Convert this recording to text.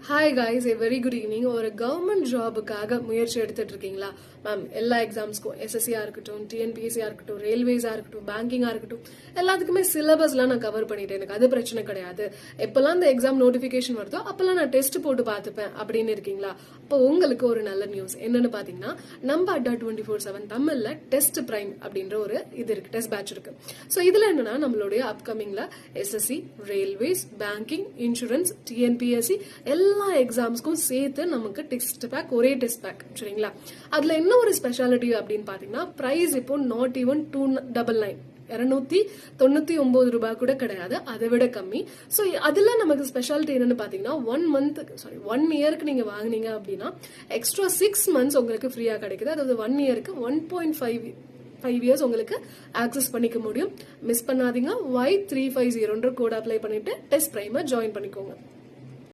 Hi guys, a very good evening. ஒரு government ஜாபுக்காக முயற்சி எடுத்துட்டு இருக்கீங்களா மேம்? எல்லா எக்ஸாம்ஸ்க்கும் எஸ்எஸ்சியா இருக்கட்டும், டிஎன்பிஎஸ்சியா இருக்கட்டும், ரயில்வேஸா இருக்கட்டும், பேங்கிங்கா இருக்கட்டும், எல்லாத்துக்குமே சிலபஸ்லாம் நான் கவர் பண்ணிட்டேன். எனக்கு அது பிரச்சனை கிடையாது. எப்பெல்லாம் இந்த எக்ஸாம் நோட்டிபிகேஷன் வருதோ அப்பெல்லாம் நான் டெஸ்ட் போட்டு பார்த்துப்பேன் அப்படின்னு இருக்கீங்களா? அப்போ உங்களுக்கு ஒரு நல்ல நியூஸ் என்னன்னு பாத்தீங்கன்னா, நம்ம அட்டா 24/7 தமிழ்ல டெஸ்ட் பிரைம் அப்படின்ற ஒரு இது இருக்கு, டெஸ்ட் பேட்ச் இருக்கு. ஸோ இதுல என்னன்னா நம்மளுடைய அப்கமிங்ல SSC, railways, banking, insurance, TNPSC எல்லா எக்ஸாம்ஸ்க்கும் சேர்த்து நமக்கு டெஸ்ட் பேக், ஒரே டெஸ்ட் பேக். சரிங்களா? அதுல என்ன ஒரு ஸ்பெஷாலிட்டி அப்படின்னு பாத்தீங்கன்னா, பிரைஸ் இப்போ நாட் ஈவன் 299 299 கூட கிடையாது, அதை விட கம்மி. ஸோ அதுல நமக்கு ஸ்பெஷாலிட்டி என்னன்னு பாத்தீங்கன்னா, 1 இயருக்கு நீங்க வாங்குனீங்க அப்படின்னா எக்ஸ்ட்ரா 6 months உங்களுக்கு ஃப்ரீயா கிடைக்குது. அதாவது 1 இயருக்கு 1.5 இயர்ஸ் உங்களுக்கு ஆக்சஸ் பண்ணிக்க முடியும். மிஸ் பண்ணாதீங்க. Y350 கோட் அப்ளை பண்ணிட்டு டெஸ்ட் பிரைமர் ஜாயின் பண்ணிக்கோங்க.